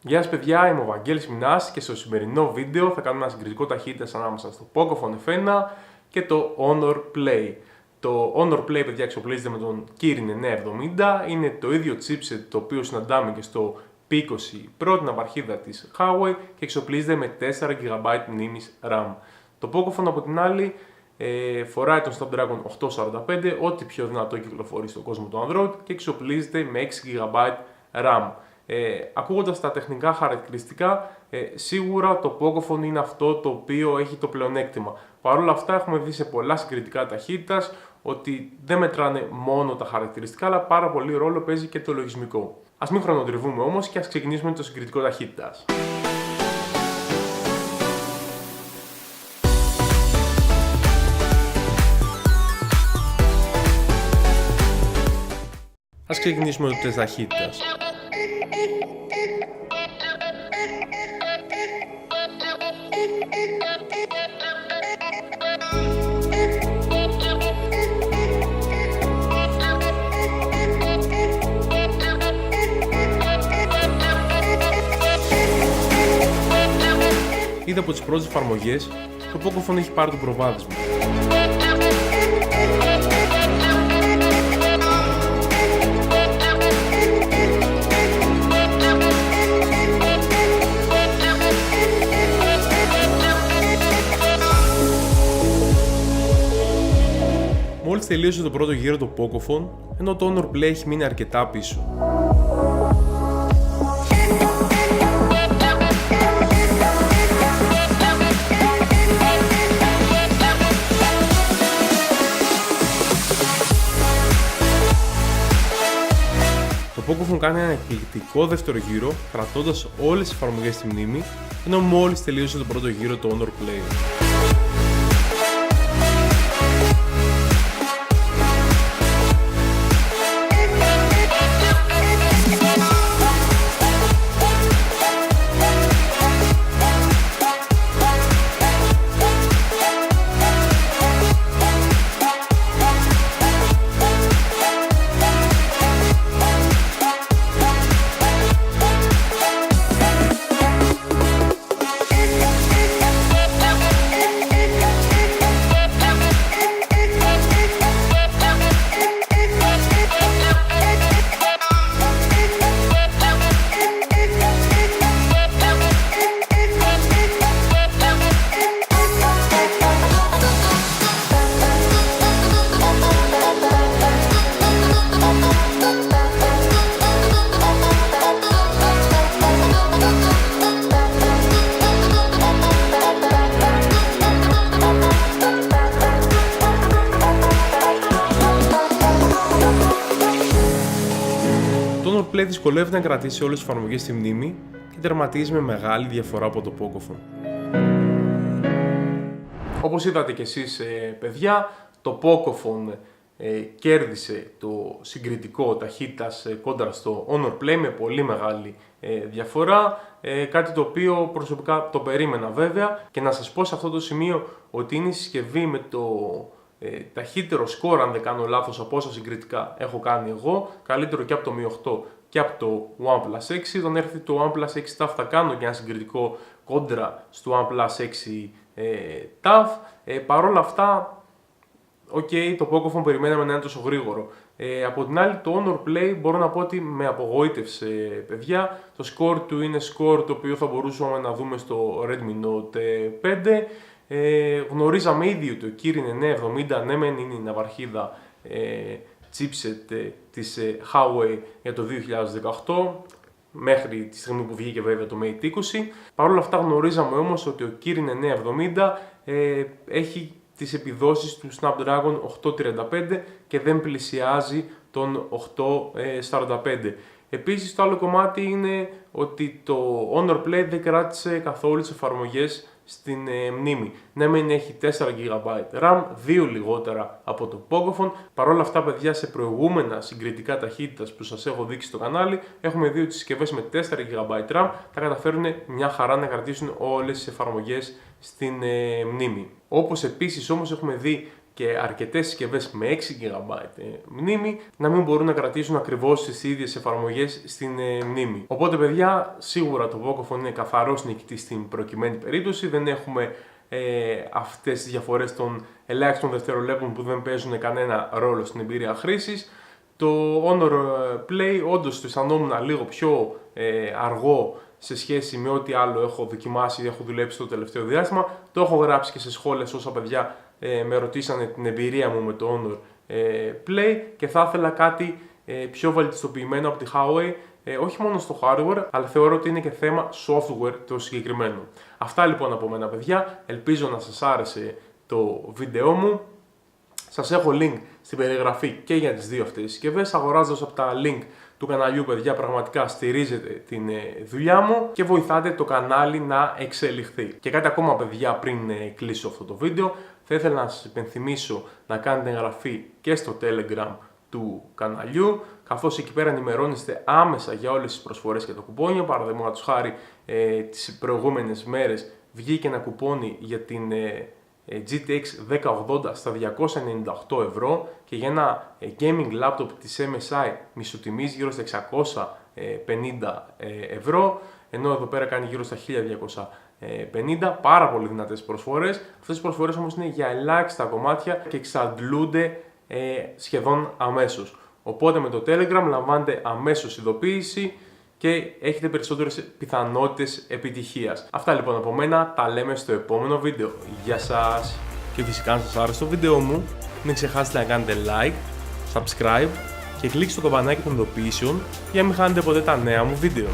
Γεια σας παιδιά, είμαι ο Βαγγέλης Μινάς και στο σημερινό βίντεο θα κάνουμε ένα συγκριτικό ταχύτητας ανάμεσα στο Pocophone F1 και το Honor Play. Το Honor Play, παιδιά, εξοπλίζεται με τον Kirin 970, είναι το ίδιο chipset το οποίο συναντάμε και στο P20 Pro, την απαρχίδα της Huawei, και εξοπλίζεται με 4 GB μνήμης RAM. Το Pocophone από την άλλη φοράει τον Snapdragon 845, ό,τι πιο δυνατό κυκλοφορεί στον κόσμο του Android, και εξοπλίζεται με 6 GB RAM. Ακούγοντας τα τεχνικά χαρακτηριστικά, σίγουρα το Pocophone είναι αυτό το οποίο έχει το πλεονέκτημα. Παρ' όλα αυτά, έχουμε δει σε πολλά συγκριτικά ταχύτητας ότι δεν μετράνε μόνο τα χαρακτηριστικά, αλλά πάρα πολύ ρόλο παίζει και το λογισμικό. Ας μην χρονοτριβούμε όμως και ας ξεκινήσουμε το συγκριτικό ταχύτητας. Ας ξεκινήσουμε το τεστ ταχύτητας. Ήδη από τις πρώτες εφαρμογές, το Pocophone έχει πάρει το προβάδισμα. Μόλις τελείωσε το πρώτο γύρο το Pocophone, ενώ το Honor Play έχει μείνει αρκετά πίσω. Το Pocophone κάνει ένα εκπληκτικό δεύτερο γύρο, κρατώντας όλες τις εφαρμογές στη μνήμη, ενώ μόλις τελείωσε το πρώτο γύρο το Honor Play. Το Honor Play δυσκολεύεται να κρατήσει όλες τις εφαρμογές στη μνήμη και τερματίζει με μεγάλη διαφορά από το Pocophone. Όπως είδατε και εσείς, παιδιά, το Pocophone κέρδισε το συγκριτικό ταχύτητας κόντρα στο Honor Play με πολύ μεγάλη διαφορά, κάτι το οποίο προσωπικά το περίμενα βέβαια, και να σας πω σε αυτό το σημείο ότι είναι η συσκευή με το ταχύτερο σκορ, αν δεν κάνω λάθος, από όσα συγκριτικά έχω κάνει εγώ, καλύτερο και από το Mi 8 και από το OnePlus 6. Όταν έρθει το OnePlus 6 TAF θα κάνω και ένα συγκριτικό κόντρα στο OnePlus 6 TAF. Παρ' όλα αυτά, το Pocophone περιμέναμε να είναι τόσο γρήγορο. Από την άλλη, το Honor Play μπορώ να πω ότι με απογοήτευσε, παιδιά. Το σκορ του είναι σκορ το οποίο θα μπορούσαμε να δούμε στο Redmi Note 5. Γνωρίζαμε ήδη ότι ο Kirin 970 ναι μεν είναι η ναυαρχίδα chipset της Huawei για το 2018, μέχρι τη στιγμή που βγήκε βέβαια το Mate 20. Παρ' όλα αυτά γνωρίζαμε όμως ότι ο Kirin 970 έχει τις επιδόσεις του Snapdragon 835 και δεν πλησιάζει τον 845. Επίσης, το άλλο κομμάτι είναι ότι το Honor Play δεν κράτησε καθόλου τις εφαρμογές στην μνήμη. Ναι, μεν έχει 4 GB RAM, 2 λιγότερα από το Pocophone. Παρ' όλα αυτά, παιδιά, σε προηγούμενα συγκριτικά ταχύτητας που σας έχω δείξει στο κανάλι, έχουμε δει ότι οι συσκευές με 4 GB RAM τα καταφέρουν μια χαρά να κρατήσουν όλες τις εφαρμογές στην μνήμη. Όπως επίσης όμως έχουμε δει και αρκετές συσκευές με 6 GB μνήμη να μην μπορούν να κρατήσουν ακριβώς τις ίδιες εφαρμογές στην μνήμη. Οπότε παιδιά, σίγουρα το Pocophone είναι καθαρός νικητής στην προκειμένη περίπτωση. Δεν έχουμε αυτές τις διαφορές των ελάχιστων δευτερολέπτων που δεν παίζουν κανένα ρόλο στην εμπειρία χρήσης. Το Honor Play όντως το αισθανόμουν λίγο πιο αργό σε σχέση με ό,τι άλλο έχω δοκιμάσει ή έχω δουλέψει το τελευταίο διάστημα. Το έχω γράψει και σε σχόλια όσα παιδιά με ρωτήσανε την εμπειρία μου με το Honor Play και θα ήθελα κάτι πιο βελτιστοποιημένο από τη Huawei, όχι μόνο στο hardware, αλλά θεωρώ ότι είναι και θέμα software το συγκεκριμένο. Αυτά λοιπόν από μένα παιδιά, ελπίζω να σας άρεσε το βίντεό μου. Σας έχω link στην περιγραφή και για τις δύο αυτές τις συσκευές. Αγοράζοντας από τα link του καναλιού παιδιά, πραγματικά στηρίζετε την δουλειά μου και βοηθάτε το κανάλι να εξελιχθεί. Και κάτι ακόμα παιδιά, πριν κλείσω αυτό το βίντεο, θα ήθελα να σας υπενθυμίσω να κάνετε εγγραφή και στο Telegram του καναλιού, καθώς εκεί πέρα ενημερώνεστε άμεσα για όλες τις προσφορές και τα κουπόνια. Παραδείγματος χάρη, τις προηγούμενες μέρες βγήκε ένα κουπόνι για την GTX 1080 στα 298 ευρώ και για ένα gaming laptop της MSI μισοτιμής γύρω στα 650 ευρώ, ενώ εδώ πέρα κάνει γύρω στα 1250. Πάρα πολύ δυνατές προσφορές. Αυτές οι προσφορές όμως είναι για ελάχιστα κομμάτια και εξαντλούνται σχεδόν αμέσως. Οπότε με το Telegram λαμβάνετε αμέσως ειδοποίηση και έχετε περισσότερες πιθανότητες επιτυχίας. Αυτά λοιπόν από μένα, τα λέμε στο επόμενο βίντεο. Γεια σας! Και φυσικά αν σας άρεσε το βίντεο μου, μην ξεχάσετε να κάνετε like, subscribe και κλικ στο καμπανάκι των ειδοποιήσεων για να μην χάνετε ποτέ τα νέα μου βίντεο.